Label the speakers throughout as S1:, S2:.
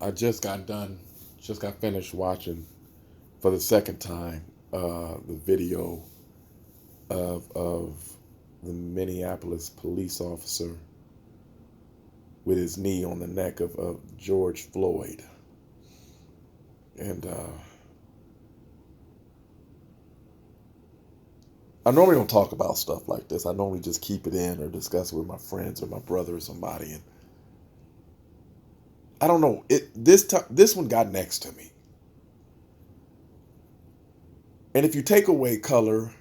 S1: I just got finished watching for the second time the video of the Minneapolis police officer with his knee on the neck of George Floyd. And I normally don't talk about stuff like this. I normally just keep it in or discuss it with my friends or my brother or somebody. And I don't know. This one got next to me. And if you take away color,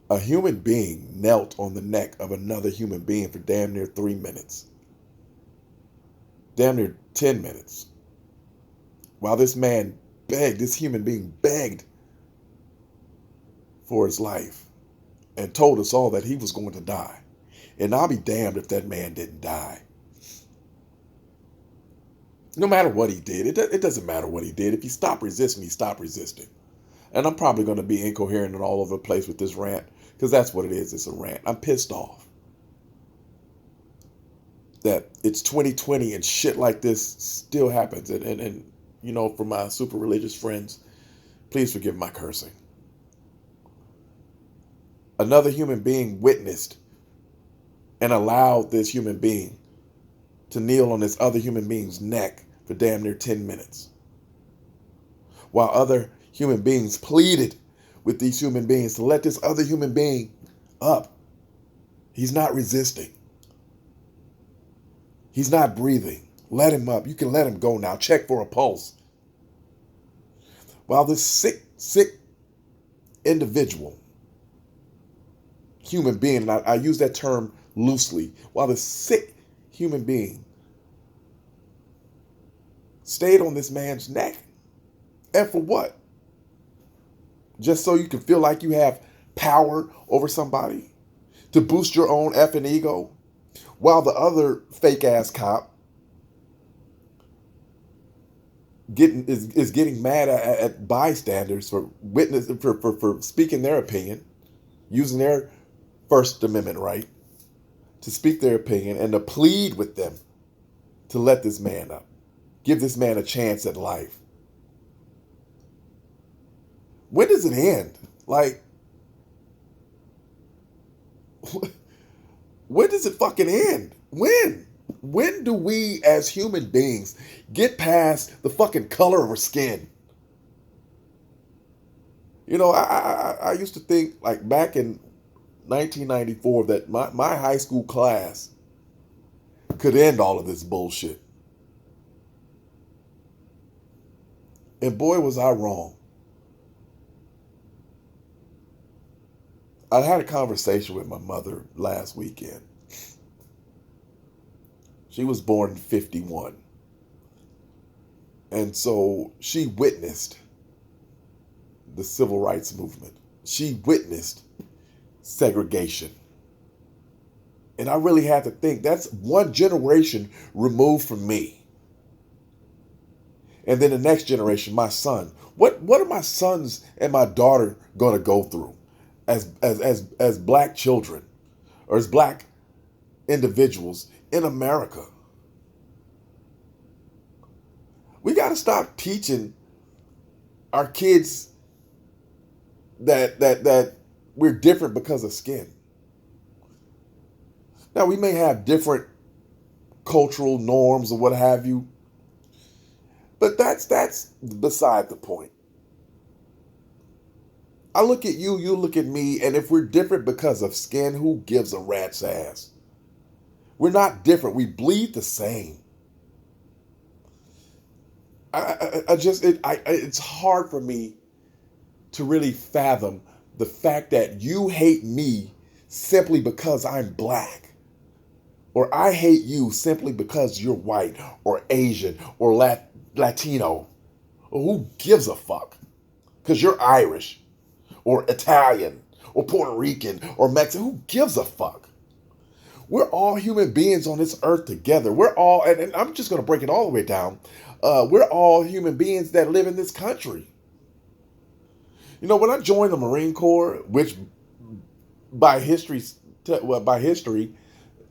S1: a human being knelt on the neck of another human being for damn near 3 minutes. Damn near 10 minutes. While this human being begged for his life and told us all that he was going to die. And I'll be damned if that man didn't die. No matter what he did, it doesn't matter what he did. If he stopped resisting, he stopped resisting. And I'm probably going to be incoherent and all over the place with this rant because that's what it is. It's a rant. I'm pissed off that it's 2020 and shit like this still happens. And you know, for my super religious friends, please forgive my cursing. Another human being witnessed and allowed this human being to kneel on this other human being's neck for damn near 10 minutes. While other human beings pleaded with these human beings to let this other human being up. He's not resisting. He's not breathing. Let him up. You can let him go now. Check for a pulse. While this sick individual, human being, and I use that term loosely, while the sick human being stayed on this man's neck. And for what? Just so you can feel like you have power over somebody? To boost your own effing ego? While the other fake ass cop is getting mad at bystanders for for speaking their opinion, using their First Amendment right to speak their opinion and to plead with them to let this man up. Give this man a chance at life. When does it end? Like, when does it fucking end? When? When do we as human beings get past the fucking color of our skin? You know, I used to think, like, back in 1994 that my high school class could end all of this bullshit. And boy, was I wrong. I had a conversation with my mother last weekend. She was born in 51. And so she witnessed the civil rights movement. She witnessed segregation. And I really had to think, that's one generation removed from me. And then the next generation, my son. What are my sons and my daughter going to go through as black children or as black individuals in America? We got to stop teaching our kids that we're different because of skin. Now, we may have different cultural norms or what have you, but that's beside the point. I look at you, you look at me, and if we're different because of skin, who gives a rat's ass? We're not different. We bleed the same. It's hard for me to really fathom the fact that you hate me simply because I'm black. Or I hate you simply because you're white or Asian or Latino. Or who gives a fuck? Because you're Irish or Italian or Puerto Rican or Mexican. Who gives a fuck? We're all human beings on this earth together. We're all, and I'm just going to break it all the way down. We're all human beings that live in this country. You know, when I joined the Marine Corps, which by history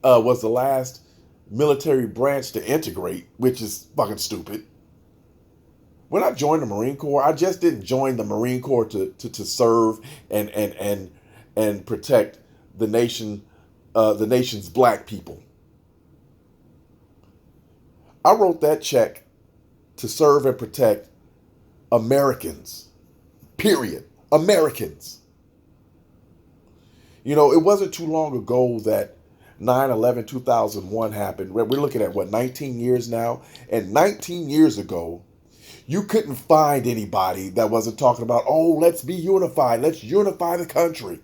S1: was the last military branch to integrate, which is fucking stupid. When I joined the Marine Corps, I just didn't join the Marine Corps to serve and protect the the nation's black people. I wrote that check to serve and protect Americans. Period. Americans. You know, it wasn't too long ago that 9/11 2001 happened. We're looking at what, 19 years now? And 19 years ago, you couldn't find anybody that wasn't talking about, oh, let's be unified. Let's unify the country.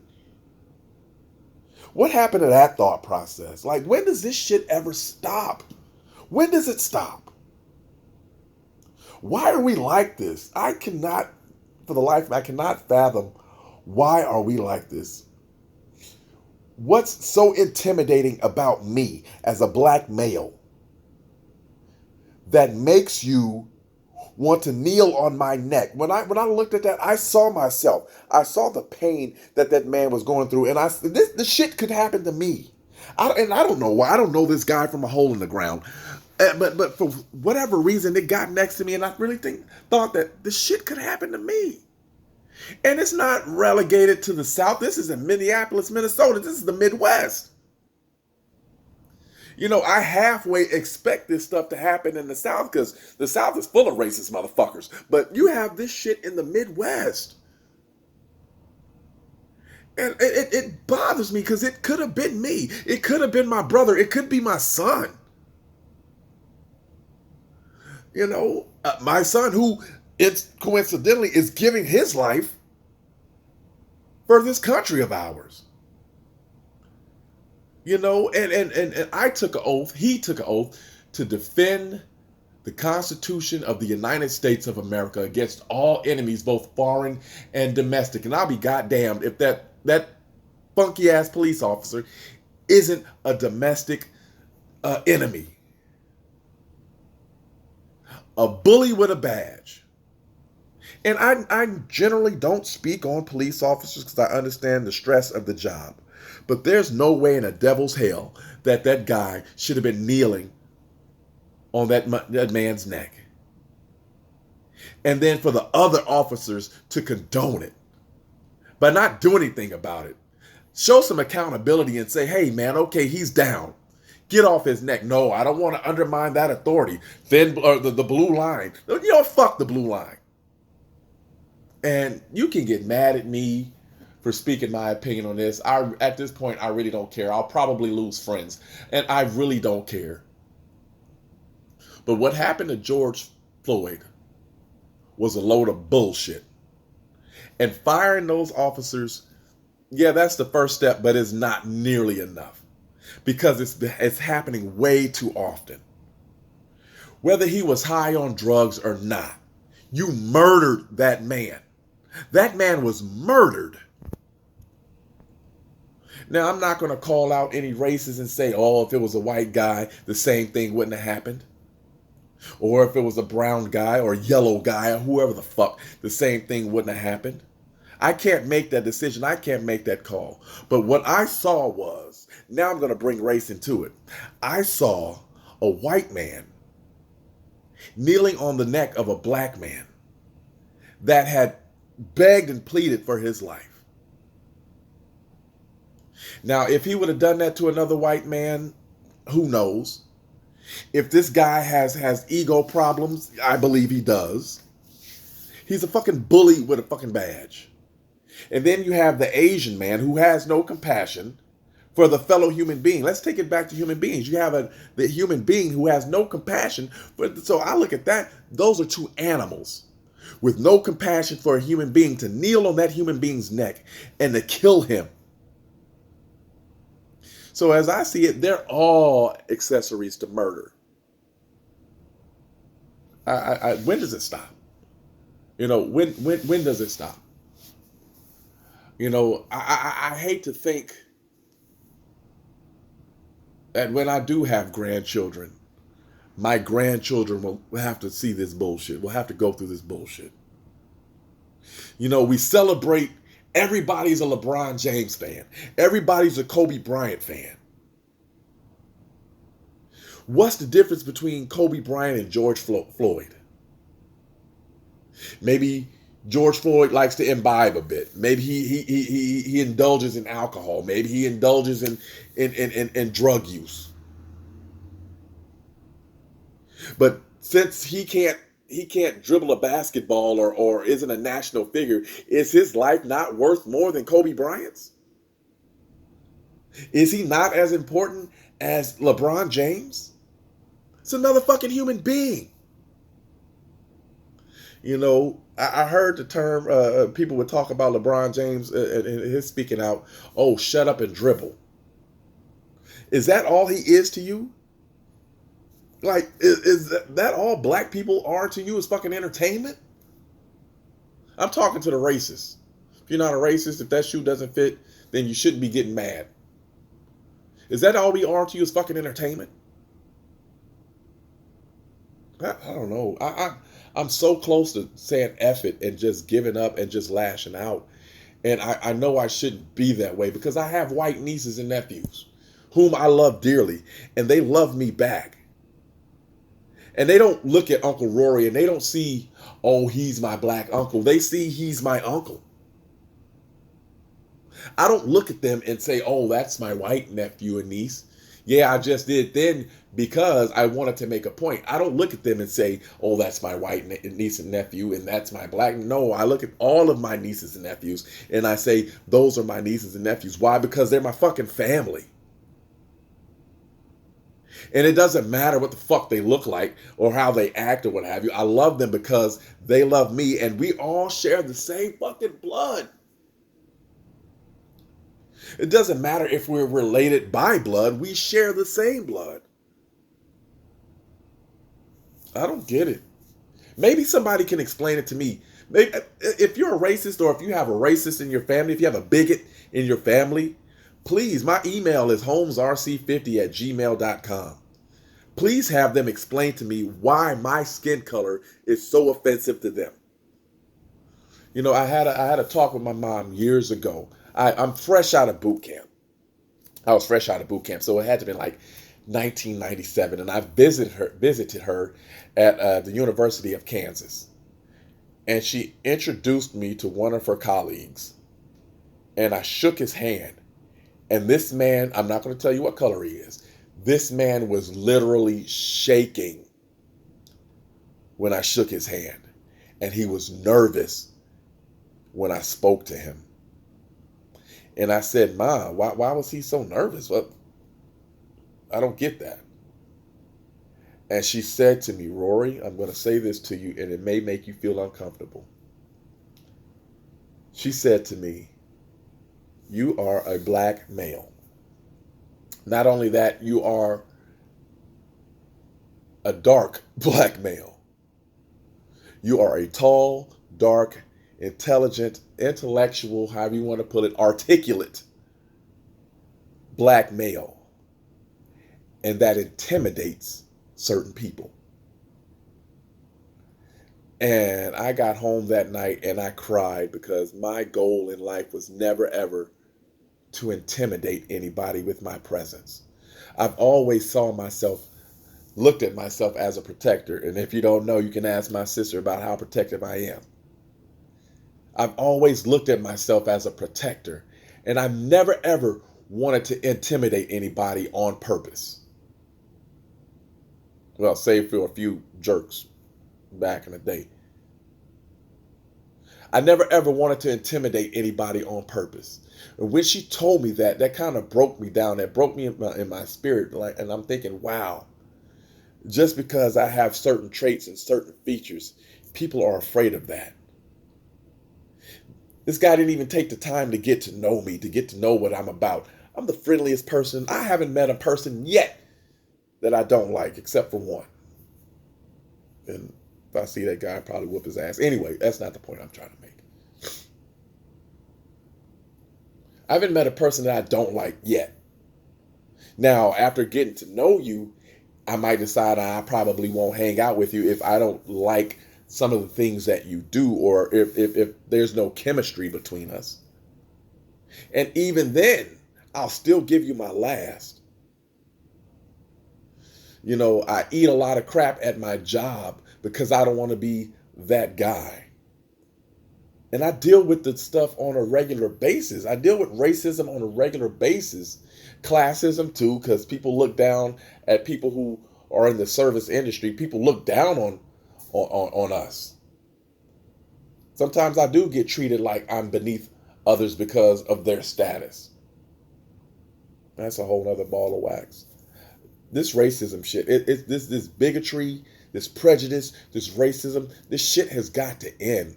S1: What happened to that thought process? Like, when does this shit ever stop? When does it stop? Why are we like this? I cannot, for the life of me, I cannot fathom why are we like this. What's so intimidating about me as a black male that makes you want to kneel on my neck? When I looked at that, I saw myself. I saw the pain that man was going through, and this shit could happen to me. I don't know why. I don't know this guy from a hole in the ground, but for whatever reason, it got next to me, and I really thought that this shit could happen to me. And it's not relegated to the South. This is in Minneapolis, Minnesota. This is the Midwest. You know, I halfway expect this stuff to happen in the South because the South is full of racist motherfuckers. But you have this shit in the Midwest. And it bothers me because it could have been me. It could have been my brother. It could be my son. You know, my son, who it's coincidentally is giving his life for this country of ours. You know, and I took an oath, he took an oath to defend the Constitution of the United States of America against all enemies, both foreign and domestic. And I'll be goddamned if that funky ass police officer isn't a domestic enemy. A bully with a badge. And I generally don't speak on police officers because I understand the stress of the job. But there's no way in a devil's hell that guy should have been kneeling on that man's neck. And then for the other officers to condone it by not doing anything about it. Show some accountability and say, hey man, okay, he's down. Get off his neck. No, I don't want to undermine that authority. The blue line. You know, fuck the blue line. And you can get mad at me for speaking my opinion on this. At this point, I really don't care. I'll probably lose friends. And I really don't care. But what happened to George Floyd was a load of bullshit. And firing those officers, yeah, that's the first step, but it's not nearly enough. Because it's happening way too often. Whether he was high on drugs or not, you murdered that man. That man was murdered. Now, I'm not going to call out any races and say, oh, if it was a white guy, the same thing wouldn't have happened. Or if it was a brown guy or yellow guy or whoever the fuck, the same thing wouldn't have happened. I can't make that decision. I can't make that call. But what I saw was, now I'm going to bring race into it. I saw a white man kneeling on the neck of a black man that had begged and pleaded for his life. Now, if he would have done that to another white man, who knows? If this guy has ego problems, I believe he does. He's a fucking bully with a fucking badge. And then you have the Asian man who has no compassion for the fellow human being. Let's take it back to human beings. You have the human being who has no compassion. So I look at that. Those are two animals with no compassion for a human being to kneel on that human being's neck and to kill him. So as I see it, they're all accessories to murder. When does it stop? You know, when does it stop? You know, I hate to think that when I do have grandchildren, my grandchildren will have to see this bullshit. We'll have to go through this bullshit. You know, we celebrate, everybody's a LeBron James fan. Everybody's a Kobe Bryant fan. What's the difference between Kobe Bryant and George Floyd? Maybe George Floyd likes to imbibe a bit. Maybe he indulges in alcohol. Maybe he indulges in drug use. But since he can't dribble a basketball or isn't a national figure, is his life not worth more than Kobe Bryant's? Is he not as important as LeBron James? It's another fucking human being. I heard the term, people would talk about LeBron James and his speaking out, oh, shut up and dribble. Is that all he is to you? Like, is that all black people are to you, is fucking entertainment? I'm talking to the racists. If you're not a racist, if that shoe doesn't fit, then you shouldn't be getting mad. Is that all we are to you, is fucking entertainment? I don't know. I'm so close to saying F it and just giving up and just lashing out. And I know I shouldn't be that way because I have white nieces and nephews whom I love dearly, and they love me back. And they don't look at Uncle Rory and they don't see, oh, he's my black uncle. They see he's my uncle. I don't look at them and say, oh, that's my white nephew and niece. Yeah, I just did then because I wanted to make a point. I don't look at them and say, oh, that's my white niece and nephew and that's my black. No, I look at all of my nieces and nephews and I say, those are my nieces and nephews. Why? Because they're my fucking family. And it doesn't matter what the fuck they look like or how they act or what have you. I love them because they love me and we all share the same fucking blood. It doesn't matter if we're related by blood. We share the same blood. I don't get it. Maybe somebody can explain it to me. Maybe, if you're a racist or if you have a racist in your family, if you have a bigot in your family, please, my email is holmesrc50@gmail.com. Please have them explain to me why my skin color is so offensive to them. I had a talk with my mom years ago. I'm fresh out of boot camp. I was fresh out of boot camp, so it had to be like 1997, and I visited her at the University of Kansas, and she introduced me to one of her colleagues, and I shook his hand, and this man, I'm not going to tell you what color he is. This man was literally shaking when I shook his hand, and he was nervous when I spoke to him. And I said, Ma, why was he so nervous? Well, I don't get that. And she said to me, Rory, I'm going to say this to you, and it may make you feel uncomfortable. She said to me, you are a black male. Not only that, you are a dark black male. You are a tall, dark, intelligent, intellectual, however you want to put it, articulate black male. And that intimidates certain people. And I got home that night and I cried because my goal in life was never ever to intimidate anybody with my presence. I've always looked at myself as a protector. And if you don't know, you can ask my sister about how protective I am. I've always looked at myself as a protector, and I've never ever wanted to intimidate anybody on purpose. Well, save for a few jerks back in the day. I never ever wanted to intimidate anybody on purpose. And when she told me that kind of broke me down. That broke me in my spirit. And I'm thinking, wow, just because I have certain traits and certain features, people are afraid of that. This guy didn't even take the time to get to know me, to get to know what I'm about. I'm the friendliest person. I haven't met a person yet that I don't like, except for one. And if I see that guy, I'd probably whoop his ass. Anyway, that's not the point I'm trying to make. I haven't met a person that I don't like yet. Now, after getting to know you, I might decide I probably won't hang out with you if I don't like some of the things that you do, or if there's no chemistry between us. And even then, I'll still give you my last. I eat a lot of crap at my job because I don't want to be that guy. And I deal with the stuff on a regular basis. I deal with racism on a regular basis. Classism too, because people look down at people who are in the service industry. People look down on us. Sometimes I do get treated like I'm beneath others because of their status. That's a whole nother ball of wax. This racism shit, this bigotry, this prejudice, this racism, this shit has got to end.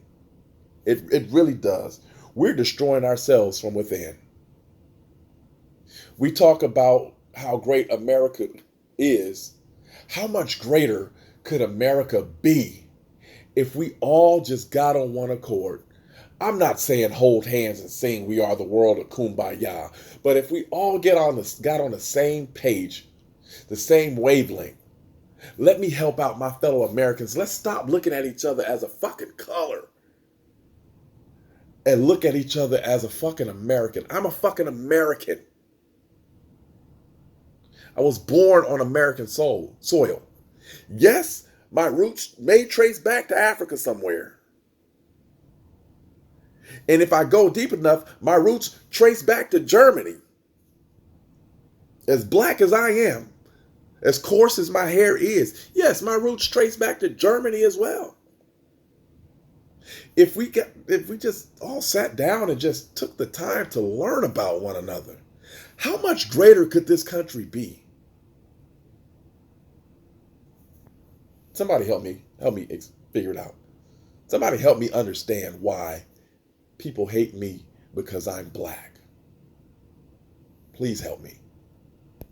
S1: It really does. We're destroying ourselves from within. We talk about how great America is. How much greater could America be if we all just got on one accord? I'm not saying hold hands and sing "We Are the World" of Kumbaya, but if we all got on the same page, the same wavelength, let me help out my fellow Americans. Let's stop looking at each other as a fucking color and look at each other as a fucking American. I'm a fucking American. I was born on American soil. Yes, my roots may trace back to Africa somewhere. And if I go deep enough, my roots trace back to Germany. As black as I am, as coarse as my hair is, yes, my roots trace back to Germany as well. If we just all sat down and just took the time to learn about one another, how much greater could this country be? Somebody help me figure it out. Somebody help me understand why people hate me because I'm black. Please help me.